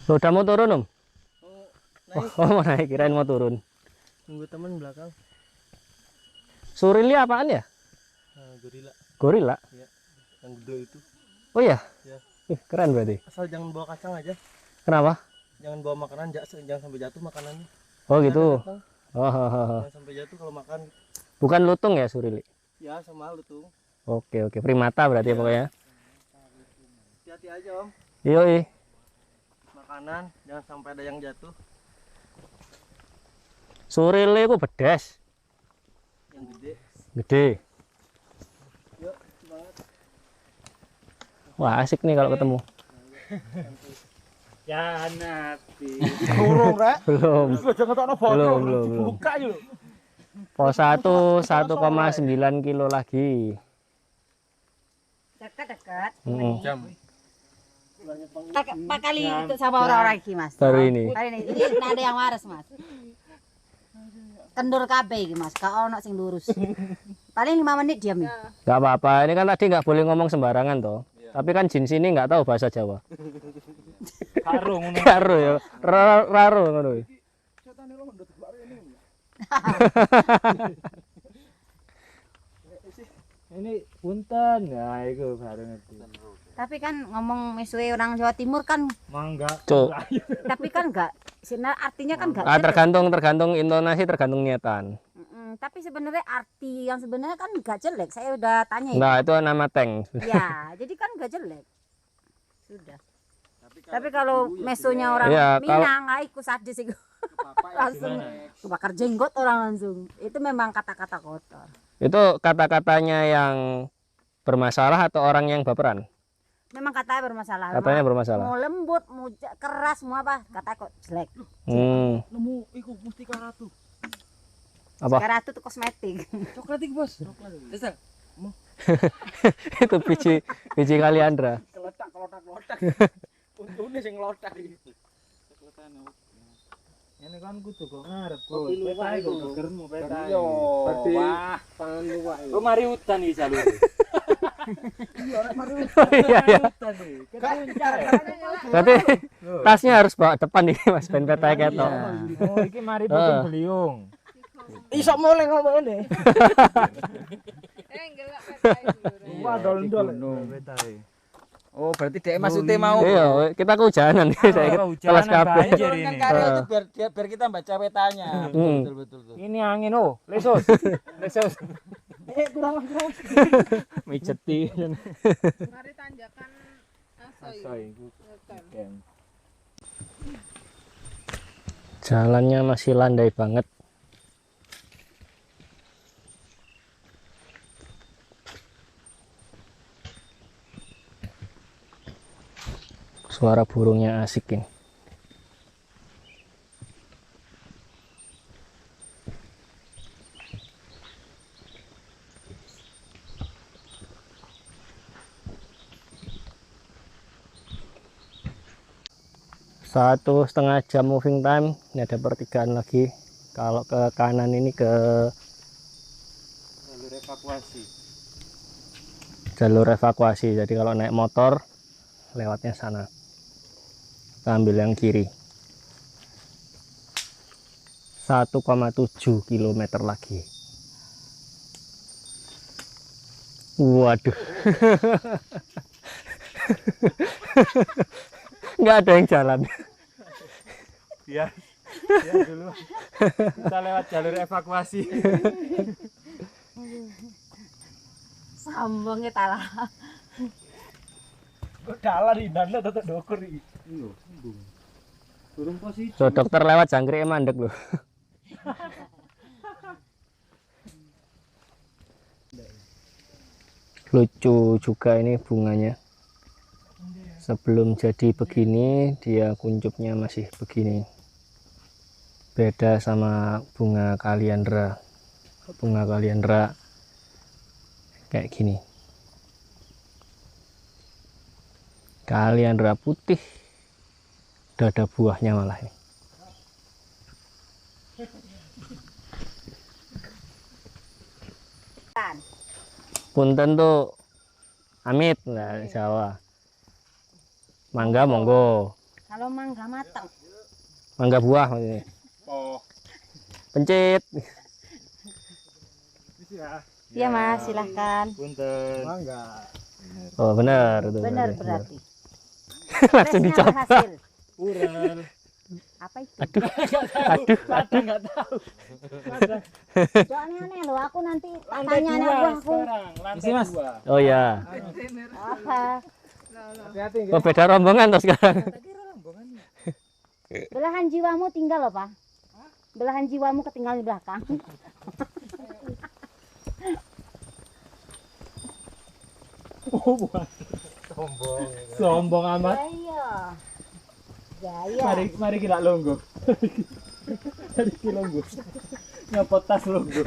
Lo udah mau turun, Om? Oh, mau naik, kirain mau turun. Tunggu teman belakang. Surili apaan ya? Gorila. Gorila? Ya, yang gede itu. Oh iya? Ya. Keren berarti. Asal jangan bawa kacang aja. Kenapa? Jangan bawa makanan, jangan sampai jatuh makanannya. Oh gitu. Datang, Oh. jangan sampai jatuh kalau makan. Bukan lutung ya surili? Ya sama lu tuh. Oke, primata berarti ya pokoknya. Hati-hati aja Om. Yoi. Makanan jangan sampai ada yang jatuh. Surili ku bedes. Yang gede. Gede. Yuk, semangat. Wah, asik nih kalau ketemu. Ya nanti. Burung rek. Belum. Jangan tokno foto. Belum. Buka yuk. Pos 1 1,9 kilo lagi. Dekat-dekat. Mm-mm. Pak kali itu sama orang-orang iki, Mas. Baru ini. Kali ini ada yang waras, Mas. Kendur kabeh iki, Mas. Gak ono sing lurus. Paling 5 menit diam ya. Gak apa-apa. Ini kan tadi nggak boleh ngomong sembarangan toh. Tapi kan jin sini nggak tahu bahasa Jawa. Karo ngono. Karo ya. Raro ngono. Ini punten. Nah, itu baru ngerti. Tapi kan ngomong mesuwe orang Jawa Timur kan, Mangga. Cuk. tapi kan enggak sinar artinya kan enggak. Tergantung intonasi, tergantung niatan. Tapi sebenarnya arti yang sebenarnya kan enggak jelek. Saya udah tanya ya. Nah, itu nama tank. Ya, jadi kan enggak jelek. Sudah. Tapi kalau mesonya orang Iya, Minang, ikut sadis itu. Langsung kebakar jenggot orang langsung. Itu memang kata-kata kotor. Itu kata-katanya yang bermasalah atau orang yang baperan? Memang katanya bermasalah. Katanya bermasalah. Mau lembut, mau keras, mau apa? Kata kok jelek. Nemu iku mustika ratu. Apa? Sekarang itu tuh kosmetik. Coklat iki, Bos. Coklat. Itu biji kaliandra. Kelotak. Untune sing nglotak iki. Ini kan kudu kok ngarep kok. Petahe kok gegermu petahe. Berarti Wah, pangan luwak. kok mari hutan iki jalur. Iya. Hutan iki. Ketuncar. Berarti tasnya harus bawa depan nih Mas, ben petahe ketok. Oh, iki mari puting beliung. Iso mulai ngomong ini. Gelap petahe dulu. Wah, dol-dol. Petahe. Oh, berarti dhek maksudnya mau Iya, kita kehujanan saya kelas kabeh. Banjir kan ini. itu biar kita baca petanya. Betul. Ini angin oh, lesos. Kurang. Mijeti. Mari tanjakan asoy. Asoy. Hutan. Jalannya masih landai banget. Suara burungnya asik ini. Satu setengah jam moving time. Ini ada pertigaan lagi. Kalau ke kanan ini ke Jalur evakuasi. jalur evakuasi. Jadi kalau naik motor lewatnya sana. Kita ambil yang kiri. 1,7 km lagi. Waduh. Nggak ada yang jalan. Ya dulu. Kita lewat jalur evakuasi. Sambungnya talah. Dalan indane tetep ndukur iki. Turun posisi. So, dokter lewat jangkrik mandek loh. Lucu juga ini bunganya. Sebelum jadi begini, dia kuncupnya masih begini. Beda sama bunga kaliandra. Bunga kaliandra kayak gini. Kaliandra putih, udah ada buahnya malah ini. Punten tuh Amit, nah, Jawa. Mangga monggo. Kalau mangga matang. Mangga buah maksudnya. Oh. Pencit. Iya Mas, silahkan. Punten. Oh benar itu. Benar berarti. Langsung Tesnya dicoba. berhasil. Ural. Apa itu? Aduh. Enggak tahu. Soalnya aneh loh, aku nanti tanya anak buahku. Lantai Mas. Oh ya. Apa? Oh beda rombongan toh sekarang. Belahan jiwamu tinggal loh, Pak. Belahan jiwamu ketinggalan di belakang. Sombong amat. Iya. Gaya. Mari kita longgo. Mari kita longgo. Nyopot tas longgo.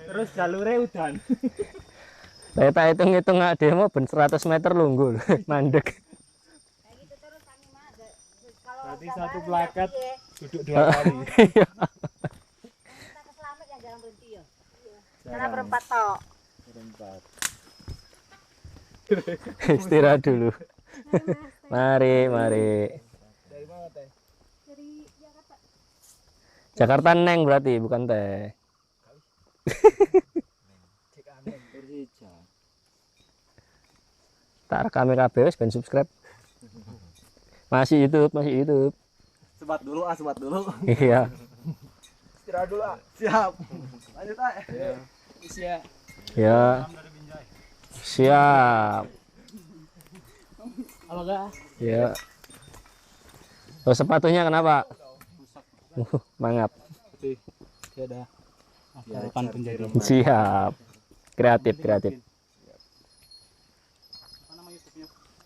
Terus jalure udan. Saya tak hitung-hitung nggak demo ben 100 meter lunggul mandek. Kayak gitu terus kami mah. Kalau Berarti nggak satu bareng, plakat berarti ya. duduk 2 kali. Kita ke Slamet yang jarang berhenti ya. Karena berempat tok. Istirahat dulu. Mari. Dari mana teh? Dari Jakarta. Jakarta Neng berarti bukan teh. Cek aneh Persija. Tak rekam kabeh wis ben subscribe. Masih YouTube. Sebat dulu. Iya. Istirahat dulu. Siap. Lanjut Siap. Ya. Siap. Ya. Oh, sepatunya kenapa? Mangap. Sudah. Harapan penjadi. Siap. Kreatif.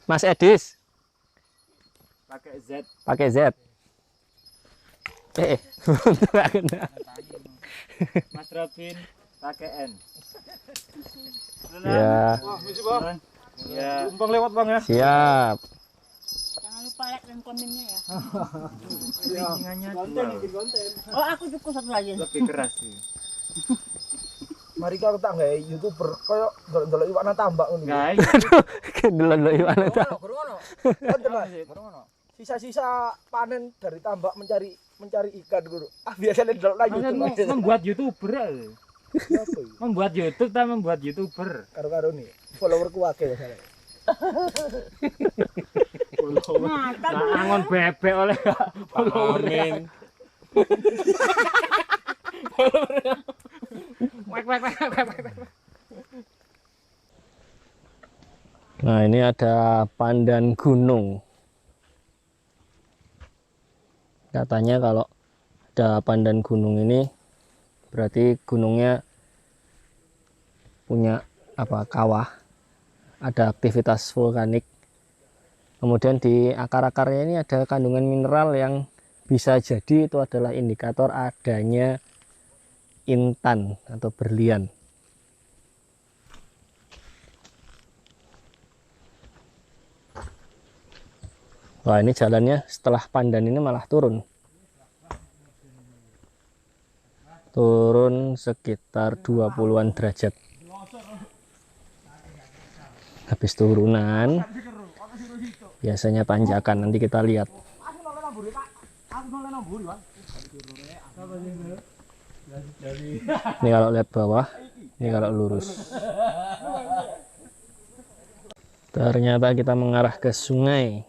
Mas Edis pakai Z. Enggak kena. Mas Robin pakai N. Ya, Ya. Umpang lewat Bang ya. siap. Jangan lupa like dan komennya ya. Konten. Oh, aku cukup satu lagi. Lebih keras sih. Mari kau tak nggak YouTuber koyo ndolok iwak nang tambak ngono. Guys, Kendelan lo iwan ta. Sisa-sisa panen dari tambak mencari ikan guru. Biasanya ndolok nang YouTube. membuat YouTuber. Apa iki? Membuat YouTube ta membuat YouTuber. Karo-karo nih. Followerku akeh ya. Nah, angon bebek oleh follower. Amin. Nah, ini ada pandan gunung. Katanya kalau ada pandan gunung ini berarti gunungnya punya kawah, ada aktivitas vulkanik. Kemudian di akar-akarnya ini ada kandungan mineral yang bisa jadi itu adalah indikator adanya intan atau berlian. Wah, ini jalannya setelah pandan ini malah turun sekitar 20-an derajat. Habis turunan biasanya tanjakan, nanti kita lihat. Ini kalau lihat bawah, ini kalau lurus. Ternyata kita mengarah ke sungai.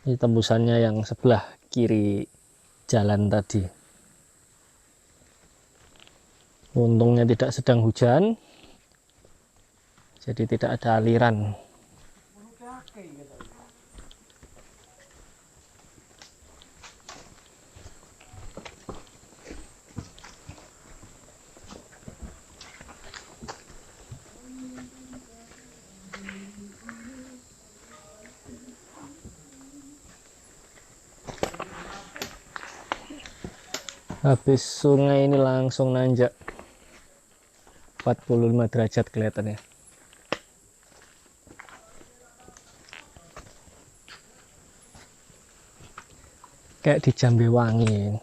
Ini tembusannya yang sebelah kiri jalan tadi. Untungnya tidak sedang hujan, jadi tidak ada aliran. Habis sungai ini langsung nanjak 45 derajat kelihatannya. Kayak di Jambewangi.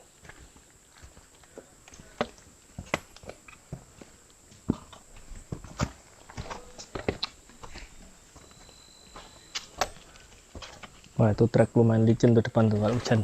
Wah, itu trek lumayan licin tuh depan tuh kalau hujan.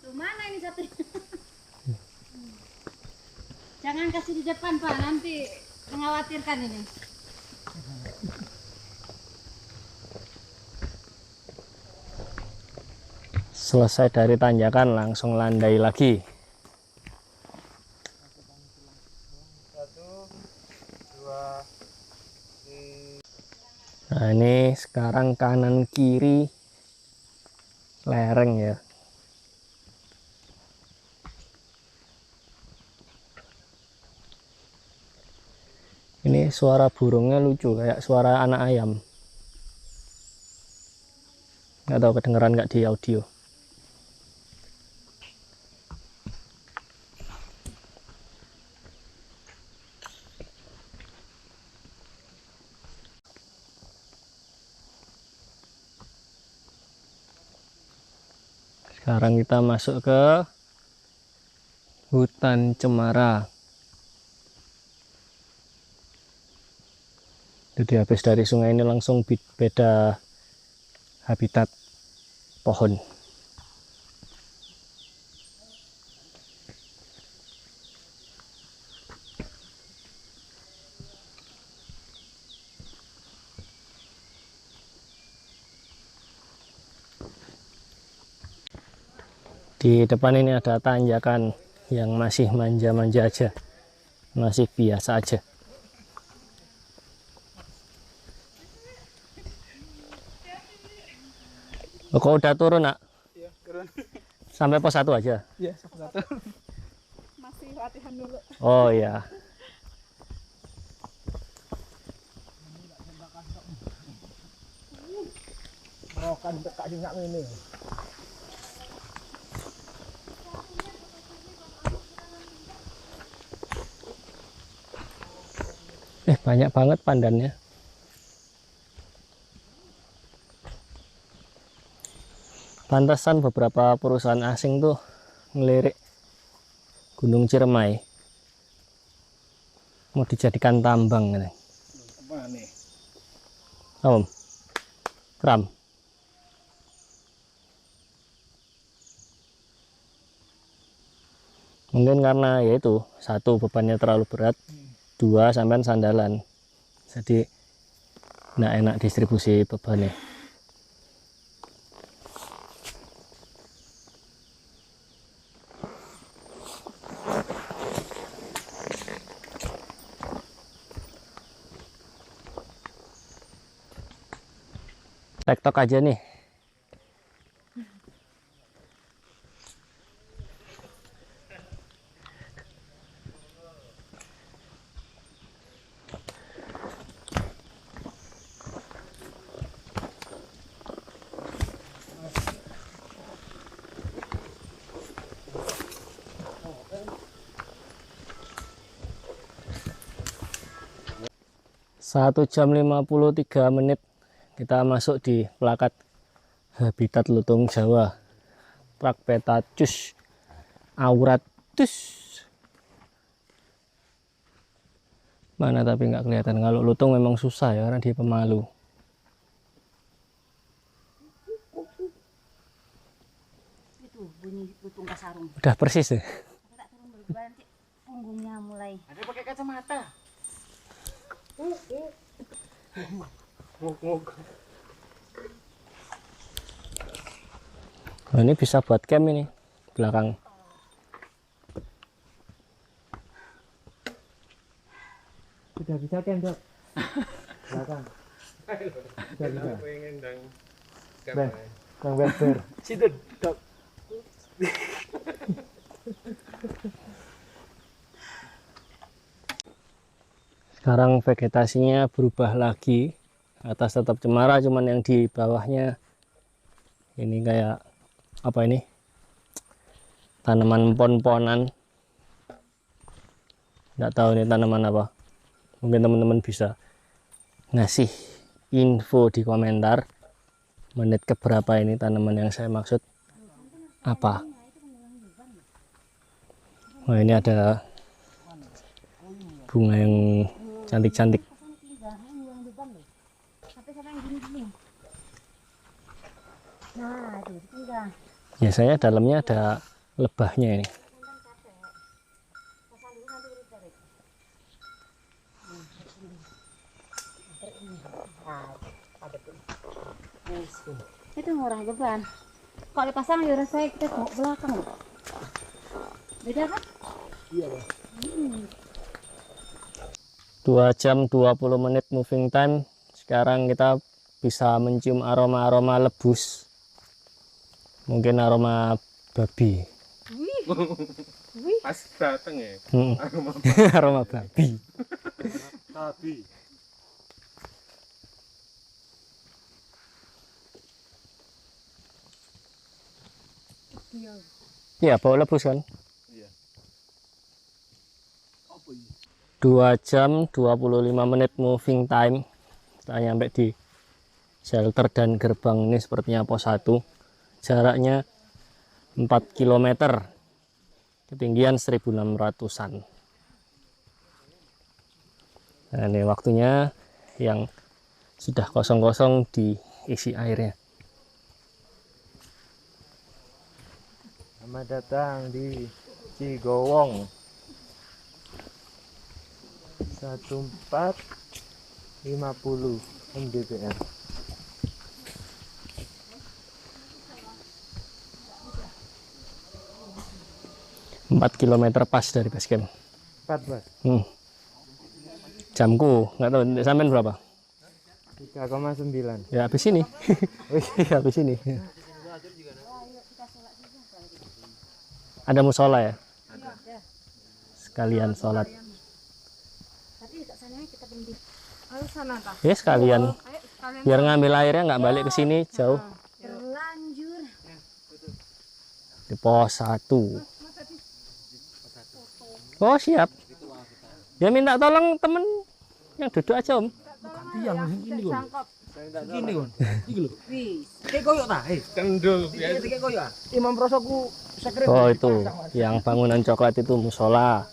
Tuh mana ini satu? Jangan kasih di depan Pak, nanti mengkhawatirkan ini. Selesai dari tanjakan langsung landai lagi. Nah, ini sekarang kanan kiri lereng ya. Ini suara burungnya lucu, kayak suara anak ayam. Nggak tahu kedengeran nggak di audio. Sekarang kita masuk ke hutan cemara. Jadi habis dari sungai ini langsung beda habitat pohon. Di depan ini ada tanjakan yang masih manja-manja aja, masih biasa aja. Oh, kok udah turun, Nak? Iya, turun. Sampai pos 1 aja? Iya, satu. Masih latihan dulu. Oh iya. Merokan tekak singak ini. Banyak banget pandannya. Pantesan beberapa perusahaan asing tuh ngelirik Gunung Ciremai mau dijadikan tambang gitu. Apa nih? Om, kram. Mungkin karena ya itu, satu bebannya terlalu berat, dua sampean sandalan, jadi nggak enak distribusi bebannya. TikTok aja nih. Satu jam 53 menit kita masuk di plakat habitat lutung Jawa Pracpetacetus auratus. Mana tapi nggak kelihatan. Kalau lutung memang susah ya karena dia pemalu. Itu bunyi lutung kasarung. Udah persis ya. Aku tak turun dulu nanti punggungnya mulai. Ada pakai kacamata. Oh, ini bisa buat camp ini belakang. Sudah bisa camp, Dok. Belakang. Sudah bisa. Bang Weber. Situ, Dok. Sekarang vegetasinya berubah lagi. Atas tetap cemara, cuman yang di bawahnya ini kayak apa ini? Tanaman pon-ponan. Nggak tahu ini tanaman apa. Mungkin teman-teman bisa ngasih info di komentar menit keberapa ini tanaman yang saya maksud apa. Wah, ini ada bunga yang cantik-cantik. Nah, itu tinggal. Biasanya dalamnya ada lebahnya ini. Itu murah beban. Kalau dipasang ya rasanya kita bawa belakang loh. Beda kan? 2 jam 20 menit moving time. Sekarang kita bisa mencium aroma-aroma lebus. Mungkin aroma babi. Pas dateng ya. Aroma babi. Babi. Iya, bau lebus kan? Iya. 2 jam 25 menit moving time. Kita nyampe di shelter dan gerbang ini sepertinya pos 1. Jaraknya 4 km. Ketinggian 1600-an. Nah, ini waktunya yang sudah kosong-kosong diisi airnya. Selamat datang di Cigowong 1450 mdpl. 4 km pas dari base camp. 14 Jamku nggak tahu sampean berapa? 3,9. Ya habis ini. Ya, habis ini. Ada musola ya? Sekalian sholat. Tapi dekat sana kita berhenti. Ayo sana tak. Ya sekalian. Ayo sekalian. Biar ngambil airnya nggak balik ke sini jauh. Terlanjur. Di pos 1. Oh siap. Ya minta tolong temen yang duduk aja om. Yang ini kok. Sangkap. Ini kok. Iki lho. Wis. Kayak koyo ta, Kendul Kayak koyo ah. Imam Prosoku sekret. Oh itu yang bangunan coklat itu musola.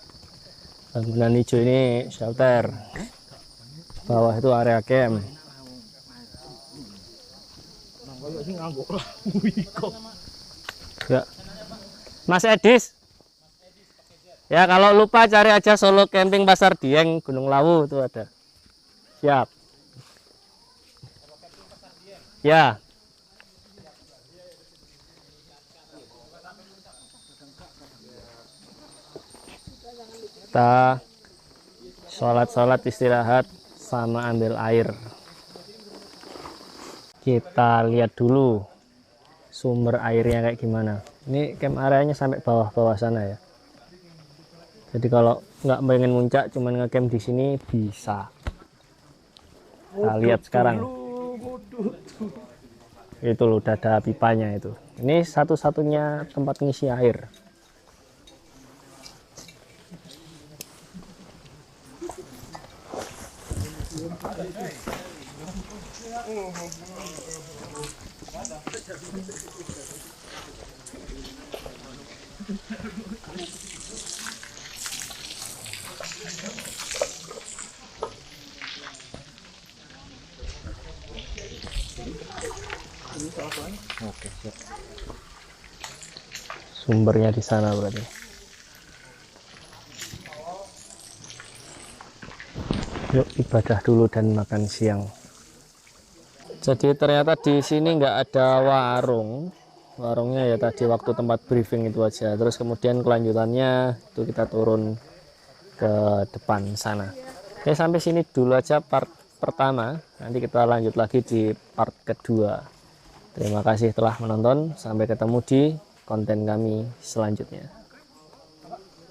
Bangunan hijau ini shelter. Bawah itu area camp. Koyo sing nganggo. Ya. Mas Edis. Ya kalau lupa cari aja Solo Camping Pasar Dieng Gunung Lawu itu ada. Siap. Ya. Kita sholat-sholat istirahat sama ambil air. Kita lihat dulu sumber airnya kayak gimana. Ini camp areanya sampai bawah-bawah sana ya. Jadi kalau nggak pengen muncak, cuman ngecamp di sini bisa. Kita lihat sekarang. Itu loh, udah ada pipanya itu. Ini satu-satunya tempat ngisi air. Oke, siap. Sumbernya di sana berarti. Yuk ibadah dulu dan makan siang. Jadi ternyata di sini nggak ada warung, warungnya ya tadi waktu tempat briefing itu aja. Terus kemudian kelanjutannya itu kita turun ke depan sana. Oke, sampai sini dulu aja part pertama. Nanti kita lanjut lagi di part kedua. Terima kasih telah menonton. Sampai ketemu di konten kami selanjutnya.